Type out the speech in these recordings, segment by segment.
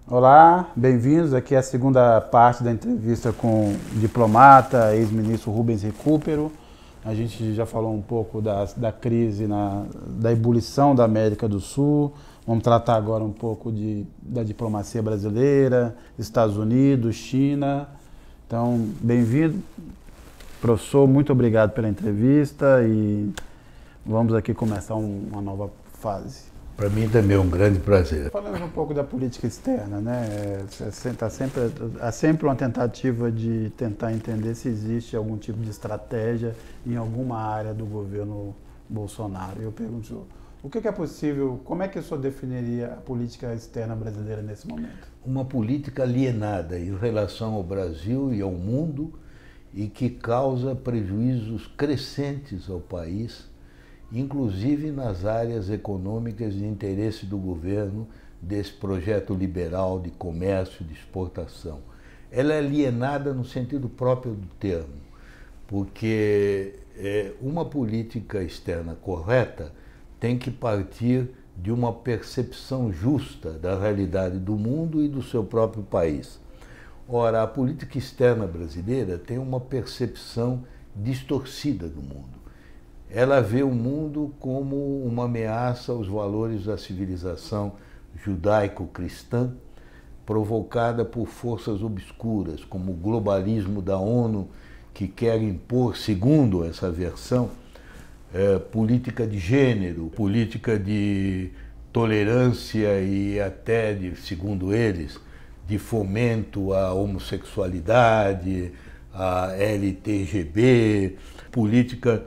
Olá, bem-vindos. Aqui é a segunda parte da entrevista com o diplomata, ex-ministro Rubens Recupero. A gente já falou um pouco da crise, da ebulição da América do Sul. Vamos tratar agora um pouco da diplomacia brasileira, Estados Unidos, China. Então, bem-vindo, professor. Muito obrigado pela entrevista e vamos aqui começar uma nova fase. Para mim também é um grande prazer. Falando um pouco da política externa, né? Há sempre uma tentativa de tentar entender se existe algum tipo de estratégia em alguma área do governo Bolsonaro. Eu pergunto, o que é possível, como é que o senhor definiria a política externa brasileira nesse momento? Uma política alienada em relação ao Brasil e ao mundo e que causa prejuízos crescentes ao país, inclusive nas áreas econômicas de interesse do governo desse projeto liberal de comércio e de exportação. Ela é alienada no sentido próprio do termo, porque uma política externa correta tem que partir de uma percepção justa da realidade do mundo e do seu próprio país. Ora, a política externa brasileira tem uma percepção distorcida do mundo. Ela vê o mundo como uma ameaça aos valores da civilização judaico-cristã, provocada por forças obscuras, como o globalismo da ONU, que quer impor, segundo essa versão, política de gênero, política de tolerância e até, segundo eles, de fomento à homossexualidade, à LTGB, política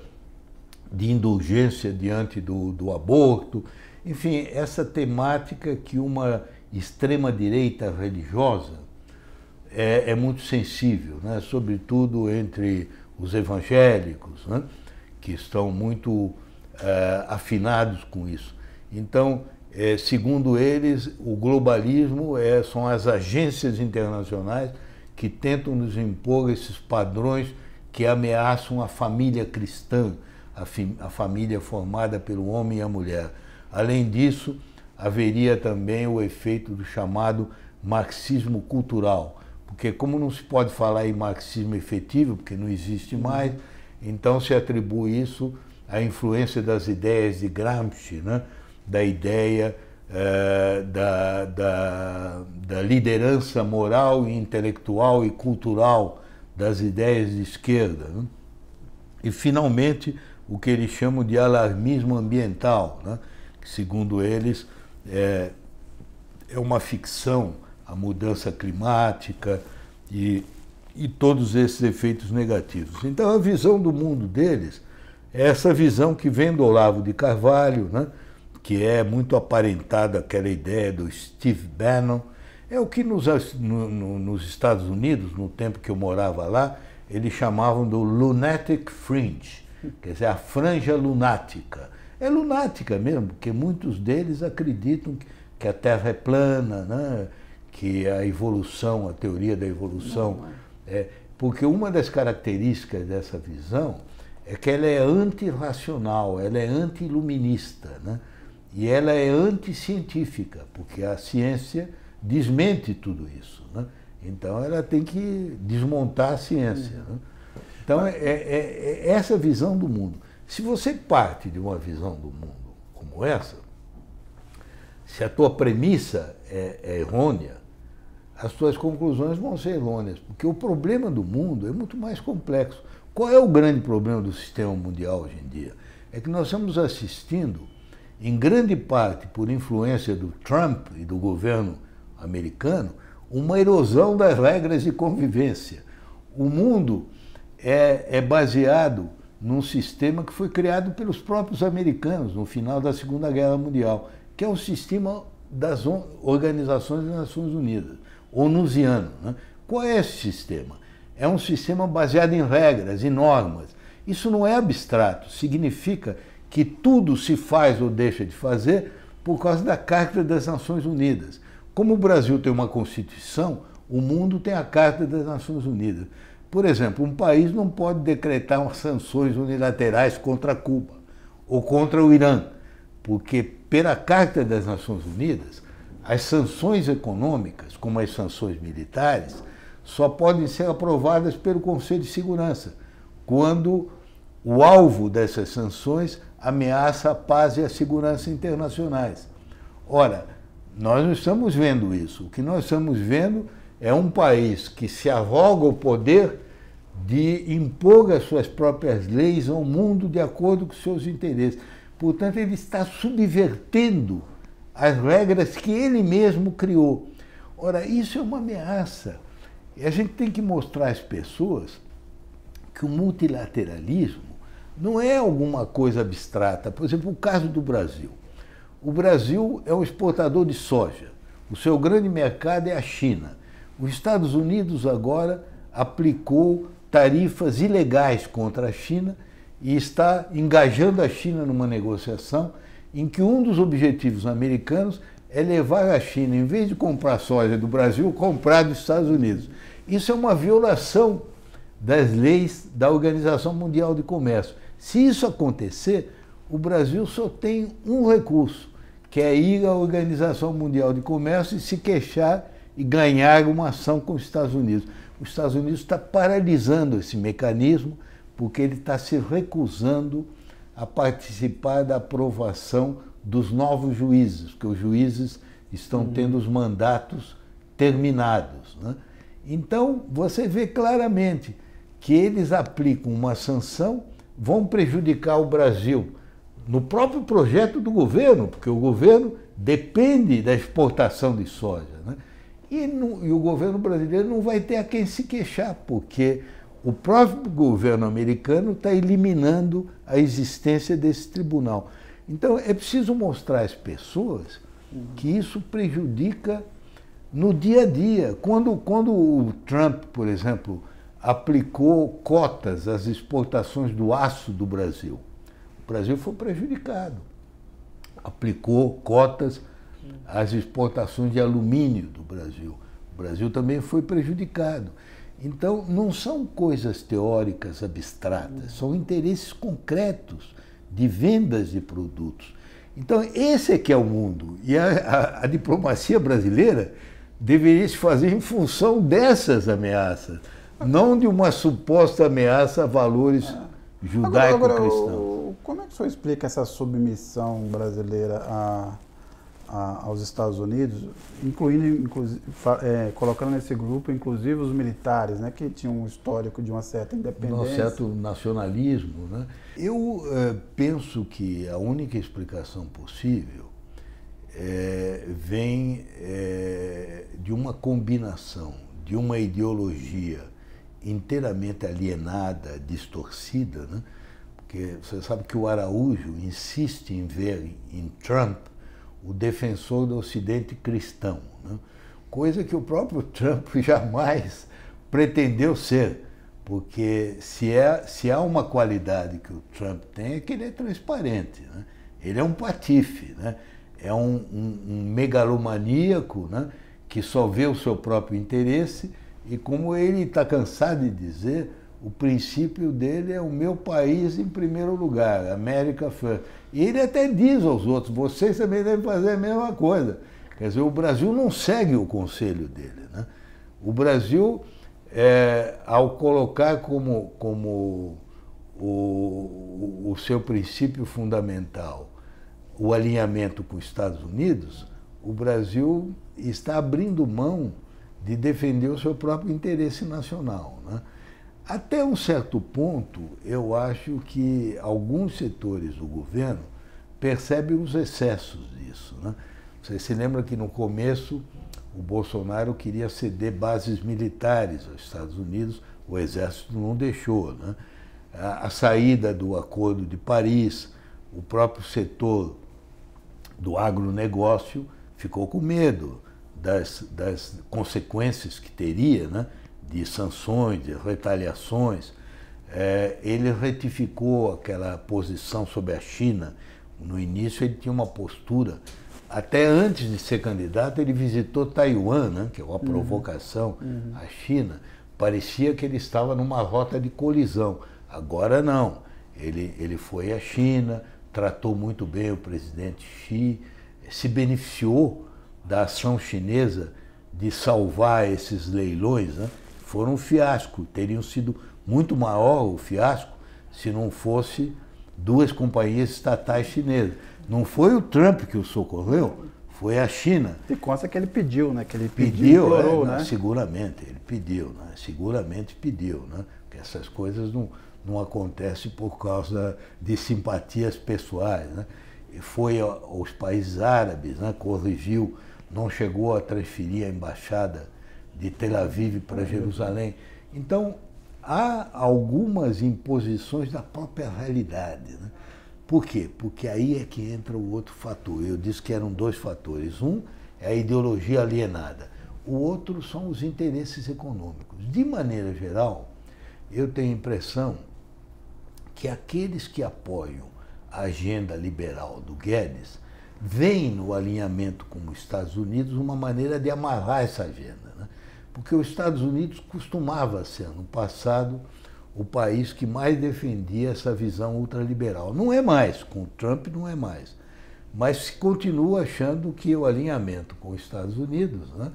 de indulgência diante do aborto, enfim, essa temática que uma extrema-direita religiosa é muito sensível, né? Sobretudo entre os evangélicos, né? Que estão muito afinados com isso. Então, segundo eles, o globalismo são as agências internacionais que tentam nos impor esses padrões que ameaçam a família cristã, a família formada pelo homem e a mulher. Além disso, haveria também o efeito do chamado marxismo cultural, porque como não se pode falar em marxismo efetivo, porque não existe mais, então se atribui isso à influência das ideias de Gramsci, né? Da ideia da liderança moral e intelectual e cultural das ideias de esquerda, né? E, finalmente, o que eles chamam de alarmismo ambiental, né? Que, segundo eles, é uma ficção, a mudança climática e todos esses efeitos negativos. Então, a visão do mundo deles é essa visão que vem do Olavo de Carvalho, né? Que é muito aparentada aquela ideia do Steve Bannon. É o que nos Estados Unidos, no tempo que eu morava lá, eles chamavam do lunatic fringe, quer dizer, a franja lunática. É lunática mesmo, porque muitos deles acreditam que a Terra é plana, né? Que a evolução, a teoria da evolução... Porque uma das características dessa visão é que ela é antirracional, ela é anti-iluminista, né? E ela é anticientífica, porque a ciência desmente tudo isso, né? Então ela tem que desmontar a ciência, né? Então é essa visão do mundo. Se você parte de uma visão do mundo como essa, se a tua premissa é errônea, as tuas conclusões vão ser errôneas, porque o problema do mundo é muito mais complexo. Qual é o grande problema do sistema mundial hoje em dia? É que nós estamos assistindo, em grande parte por influência do Trump e do governo americano, uma erosão das regras de convivência. O mundo é baseado num sistema que foi criado pelos próprios americanos no final da Segunda Guerra Mundial, que é o sistema das Organizações das Nações Unidas, onusiano, né? Qual é esse sistema? É um sistema baseado em regras, em normas. Isso não é abstrato, significa que tudo se faz ou deixa de fazer por causa da Carta das Nações Unidas. Como o Brasil tem uma Constituição, o mundo tem a Carta das Nações Unidas. Por exemplo, um país não pode decretar sanções unilaterais contra Cuba ou contra o Irã, porque pela Carta das Nações Unidas, As sanções econômicas, como as sanções militares, só podem ser aprovadas pelo Conselho de Segurança, quando o alvo dessas sanções ameaça a paz e a segurança internacionais. Ora, nós não estamos vendo isso. O que nós estamos vendo é um país que se arroga o poder de impor as suas próprias leis ao mundo de acordo com seus interesses. Portanto, ele está subvertendo as regras que ele mesmo criou. Ora, isso é uma ameaça. E a gente tem que mostrar às pessoas que o multilateralismo não é alguma coisa abstrata. Por exemplo, o caso do Brasil. O Brasil é um exportador de soja. O seu grande mercado é a China. Os Estados Unidos agora aplicou tarifas ilegais contra a China e está engajando a China numa negociação em que um dos objetivos americanos é levar a China, em vez de comprar soja do Brasil, comprar dos Estados Unidos. Isso é uma violação das leis da Organização Mundial de Comércio. Se isso acontecer, o Brasil só tem um recurso, que é ir à Organização Mundial de Comércio e se queixar e ganhar uma ação com os Estados Unidos. Os Estados Unidos está paralisando esse mecanismo porque ele está se recusando a participar da aprovação dos novos juízes, porque os juízes estão tendo os mandatos terminados, né? Então, você vê claramente que eles aplicam uma sanção, vão prejudicar o Brasil no próprio projeto do governo, porque o governo depende da exportação de soja, né? E o governo brasileiro não vai ter a quem se queixar, porque o próprio governo americano está eliminando a existência desse tribunal. Então, é preciso mostrar às pessoas que isso prejudica no dia a dia. Quando o Trump, por exemplo, aplicou cotas às exportações do aço do Brasil, o Brasil foi prejudicado. Aplicou cotas às exportações de alumínio do Brasil. O Brasil também foi prejudicado. Então, não são coisas teóricas abstratas, são interesses concretos de vendas de produtos. Então, esse é que é o mundo. E a diplomacia brasileira deveria se fazer em função dessas ameaças, não de uma suposta ameaça a valores judaico-cristãos. Como é que o senhor explica essa submissão brasileira aos Estados Unidos, colocando nesse grupo, inclusive, os militares, né, que tinham um histórico de uma certa independência? Um certo nacionalismo, né? Eu penso que a única explicação possível vem de uma combinação de uma ideologia inteiramente alienada, distorcida, né? Porque você sabe que o Araújo insiste em ver em Trump o defensor do Ocidente cristão, né? Coisa que o próprio Trump jamais pretendeu ser, porque se há uma qualidade que o Trump tem é que ele é transparente, né? Ele é um patife, né? É um megalomaníaco, né? Que só vê o seu próprio interesse e, como ele está cansado de dizer, o princípio dele é o meu país em primeiro lugar, America First. E ele até diz aos outros, vocês também devem fazer a mesma coisa. Quer dizer, o Brasil não segue o conselho dele, né? O Brasil, ao colocar como o seu princípio fundamental o alinhamento com os Estados Unidos, o Brasil está abrindo mão de defender o seu próprio interesse nacional, né? Até um certo ponto, eu acho que alguns setores do governo percebem os excessos disso, né? Você se lembra que no começo o Bolsonaro queria ceder bases militares aos Estados Unidos, o Exército não deixou, né? A saída do Acordo de Paris, o próprio setor do agronegócio ficou com medo das consequências que teria, né? De sanções, de retaliações. Ele retificou aquela posição sobre a China. No início ele tinha uma postura, até antes de ser candidato ele visitou Taiwan, né, que é uma provocação à China. Parecia que ele estava numa rota de colisão. Agora não, ele foi à China, tratou muito bem o presidente Xi, se beneficiou da ação chinesa de salvar esses leilões, né, foram um fiasco. Teriam sido muito maior o fiasco se não fosse duas companhias estatais chinesas. Não foi o Trump que o socorreu, foi a China. E consta que ele pediu, né? Que ele pediu, implorou, né? Seguramente, ele pediu, né? Seguramente pediu, né? Porque essas coisas não acontecem por causa de simpatias pessoais, né? E foi aos países árabes, né? Corrigiu, não chegou a transferir a embaixada de Tel Aviv para Jerusalém. Então, há algumas imposições da própria realidade, né? Por quê? Porque aí é que entra o outro fator. Eu disse que eram dois fatores. Um é a ideologia alienada. O outro são os interesses econômicos. De maneira geral, eu tenho a impressão que aqueles que apoiam a agenda liberal do Guedes veem no alinhamento com os Estados Unidos uma maneira de amarrar essa agenda, né? Porque os Estados Unidos costumava ser, no passado, o país que mais defendia essa visão ultraliberal. Não é mais, com o Trump não é mais. Mas se continua achando que o alinhamento com os Estados Unidos, né,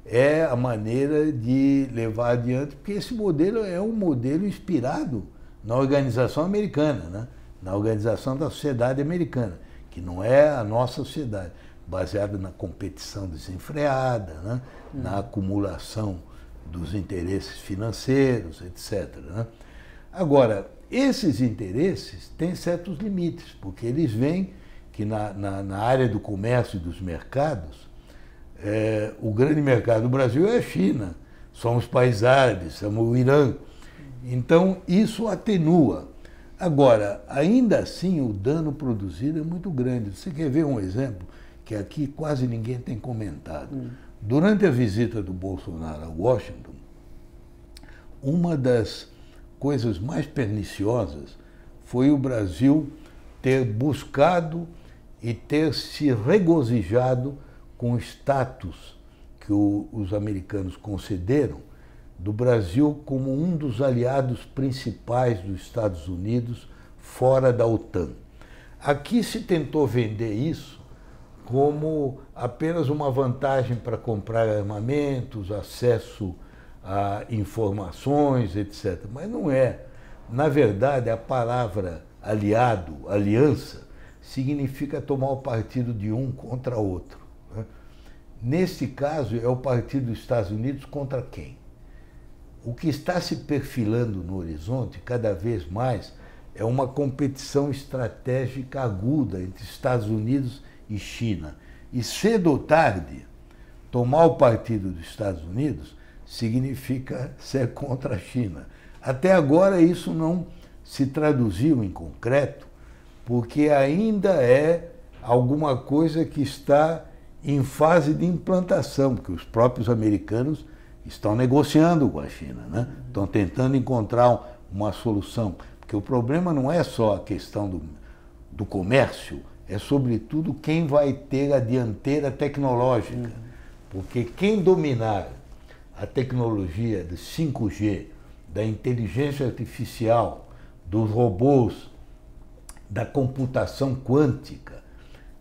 é a maneira de levar adiante, porque esse modelo é um modelo inspirado na organização americana, né, na organização da sociedade americana, que não é a nossa sociedade, baseada na competição desenfreada, né, na acumulação dos interesses financeiros, etc., né? Agora, esses interesses têm certos limites, porque eles veem que na área do comércio e dos mercados, o grande mercado do Brasil é a China, são os países árabes, somos o Irã. Então, isso atenua. Agora, ainda assim, o dano produzido é muito grande. Você quer ver um exemplo que aqui quase ninguém tem comentado? Durante a visita do Bolsonaro a Washington, uma das coisas mais perniciosas foi o Brasil ter buscado e ter se regozijado com o status que os americanos concederam do Brasil como um dos aliados principais dos Estados Unidos fora da OTAN. Aqui se tentou vender isso como apenas uma vantagem para comprar armamentos, acesso a informações, etc. Mas não é. Na verdade, a palavra aliado, aliança, significa tomar o partido de um contra outro, né? Nesse caso, é o partido dos Estados Unidos contra quem? O que está se perfilando no horizonte, cada vez mais, é uma competição estratégica aguda entre Estados Unidos e China. E cedo ou tarde, tomar o partido dos Estados Unidos significa ser contra a China. Até agora isso não se traduziu em concreto, porque ainda é alguma coisa que está em fase de implantação, porque os próprios americanos estão negociando com a China, né? Estão tentando encontrar uma solução. Porque o problema não é só a questão do comércio, é sobretudo quem vai ter a dianteira tecnológica. Porque quem dominar a tecnologia do 5G, da inteligência artificial, dos robôs, da computação quântica,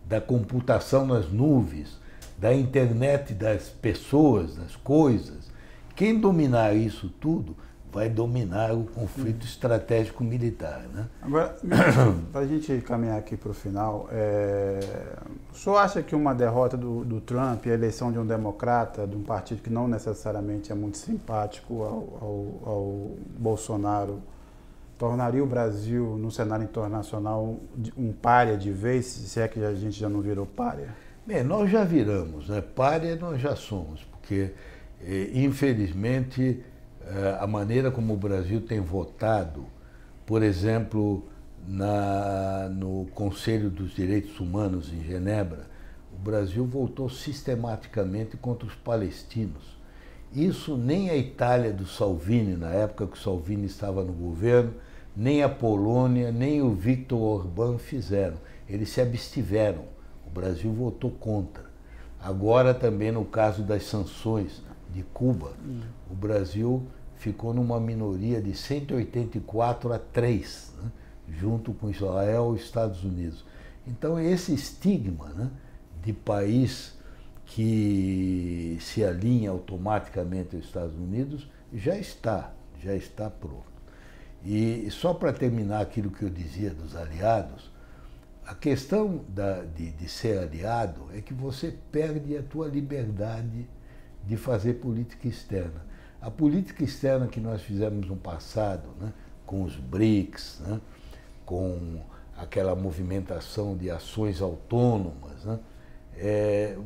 da computação nas nuvens, da internet das pessoas, das coisas, quem dominar isso tudo vai dominar o conflito estratégico militar, né? Agora, para a gente caminhar aqui para o final, o senhor acha que uma derrota do Trump e a eleição de um democrata, de um partido que não necessariamente é muito simpático ao Bolsonaro, tornaria o Brasil, no cenário internacional, um pária de vez, se é que a gente já não virou pária? Bem, nós já viramos, né? Pária nós já somos, porque, infelizmente, a maneira como o Brasil tem votado, por exemplo, no Conselho dos Direitos Humanos em Genebra, o Brasil votou sistematicamente contra os palestinos. Isso nem a Itália do Salvini, na época que o Salvini estava no governo, nem a Polônia, nem o Viktor Orbán fizeram. Eles se abstiveram. O Brasil votou contra. Agora também no caso das sanções de Cuba, o Brasil ficou numa minoria de 184-3, né, junto com Israel e Estados Unidos. Então esse estigma, né, de país que se alinha automaticamente aos Estados Unidos, já está pronto. E só para terminar aquilo que eu dizia dos aliados, a questão de ser aliado é que você perde a tua liberdade de fazer política externa. A política externa que nós fizemos no passado, né, com os BRICS, né, com aquela movimentação de ações autônomas, né,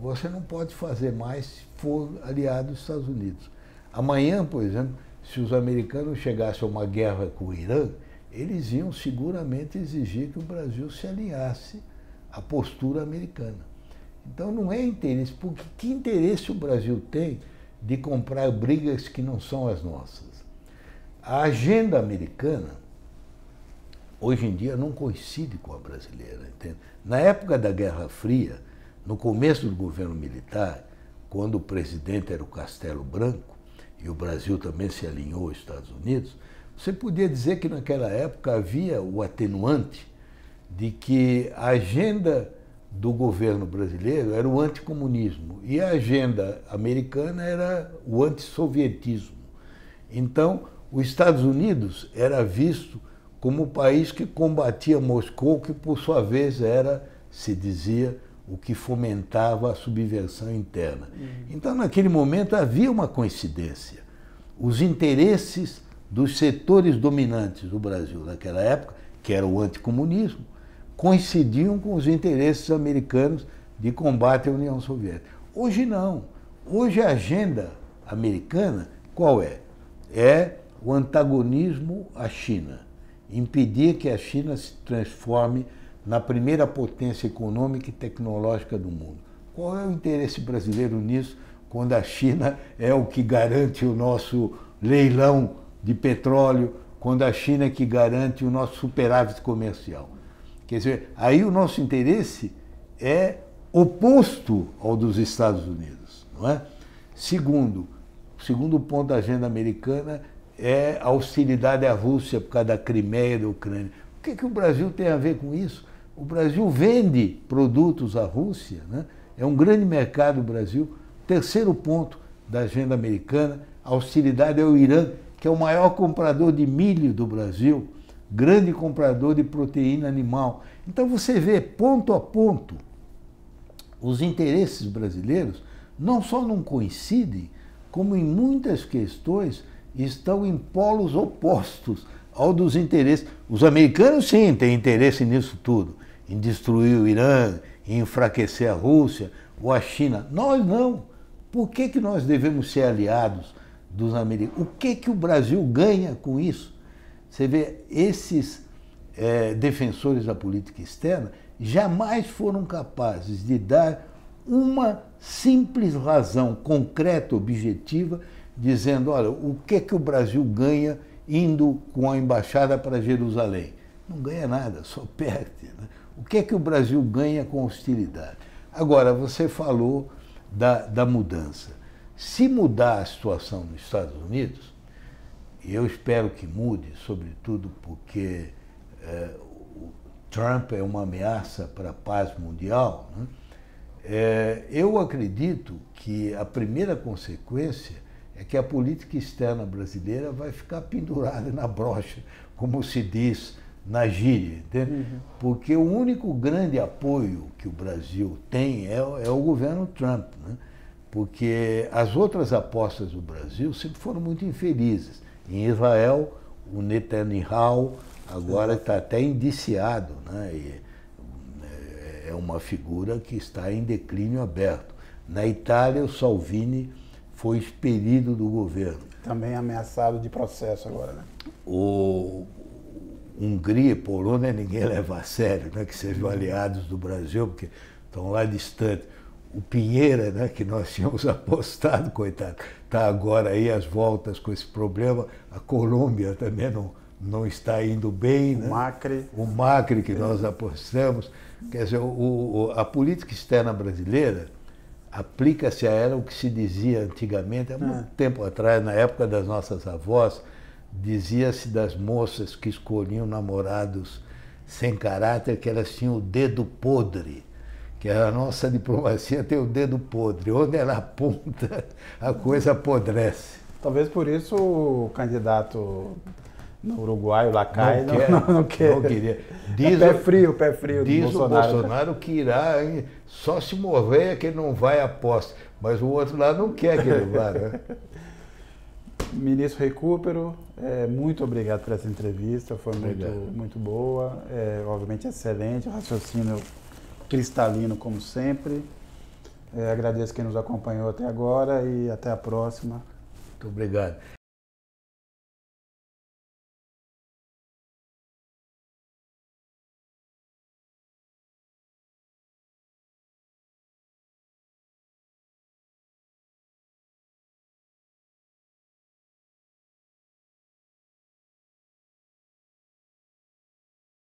você não pode fazer mais se for aliado dos Estados Unidos. Amanhã, por exemplo, se os americanos chegassem a uma guerra com o Irã, eles iam seguramente exigir que o Brasil se alinhasse à postura americana. Então não é interesse, porque que interesse o Brasil tem de comprar brigas que não são as nossas? A agenda americana, hoje em dia, não coincide com a brasileira, entende? Na época da Guerra Fria, no começo do governo militar, quando o presidente era o Castelo Branco, e o Brasil também se alinhou aos Estados Unidos, você podia dizer que naquela época havia o atenuante de que a agenda do governo brasileiro era o anticomunismo e a agenda americana era o antissovietismo. Então, os Estados Unidos era visto como o país que combatia Moscou, que por sua vez era, se dizia, o que fomentava a subversão interna. Então, naquele momento, havia uma coincidência. Os interesses dos setores dominantes do Brasil naquela época, que era o anticomunismo, coincidiam com os interesses americanos de combate à União Soviética. Hoje não. Hoje a agenda americana, qual é? É o antagonismo à China. Impedir que a China se transforme na primeira potência econômica e tecnológica do mundo. Qual é o interesse brasileiro nisso, quando a China é o que garante o nosso leilão de petróleo, quando a China é que garante o nosso superávit comercial? Quer dizer, aí o nosso interesse é oposto ao dos Estados Unidos, não é? Segundo, o segundo ponto da agenda americana é a hostilidade à Rússia por causa da Crimeia e da Ucrânia. O que o Brasil tem a ver com isso? O Brasil vende produtos à Rússia, né? É um grande mercado o Brasil. Terceiro ponto da agenda americana, a hostilidade ao Irã, que é o maior comprador de milho do Brasil, grande comprador de proteína animal. Então você vê, ponto a ponto, os interesses brasileiros não só não coincidem, como em muitas questões estão em polos opostos ao dos interesses. Os americanos, sim, têm interesse nisso tudo, em destruir o Irã, em enfraquecer a Rússia ou a China. Nós não. Por que nós devemos ser aliados dos americanos? O que o Brasil ganha com isso? Você vê, esses defensores da política externa jamais foram capazes de dar uma simples razão concreta, objetiva, dizendo, olha, o que o Brasil ganha indo com a embaixada para Jerusalém? Não ganha nada, só perde, né? O que o Brasil ganha com a hostilidade? Agora, você falou da mudança. Se mudar a situação nos Estados Unidos, e eu espero que mude, sobretudo porque o Trump é uma ameaça para a paz mundial, né? Eu acredito que a primeira consequência é que a política externa brasileira vai ficar pendurada na brocha, como se diz na gíria, entende? Uhum. Porque o único grande apoio que o Brasil tem é o governo Trump, né? Porque as outras apostas do Brasil sempre foram muito infelizes. Em Israel, o Netanyahu agora está até indiciado, né? E é uma figura que está em declínio aberto. Na Itália, o Salvini foi expelido do governo. Também ameaçado de processo agora, né? Hungria e Polônia ninguém leva a sério, né? Que sejam aliados do Brasil, porque estão lá distantes. O Pinheira, né, que nós tínhamos apostado, coitado, está agora aí às voltas com esse problema. A Colômbia também não está indo bem. O né? Macri. O Macri, que nós apostamos. Quer dizer, a política externa brasileira aplica-se a ela o que se dizia antigamente, há muito tempo atrás, na época das nossas avós, dizia-se das moças que escolhiam namorados sem caráter que elas tinham o dedo podre. que a nossa diplomacia tem o dedo podre. Onde ela aponta, a coisa apodrece. Talvez por isso o candidato no Uruguai, o Lacai, não quer. Não queria. Pé frio diz do Bolsonaro. O Bolsonaro que irá, hein? Só se morrer é que ele não vai à posse. Mas o outro lá não quer que ele vá, né? Ministro Recupero, muito obrigado por essa entrevista, foi muito boa, obviamente excelente, raciocínio cristalino como sempre. Agradeço quem nos acompanhou até agora e até a próxima. Muito obrigado.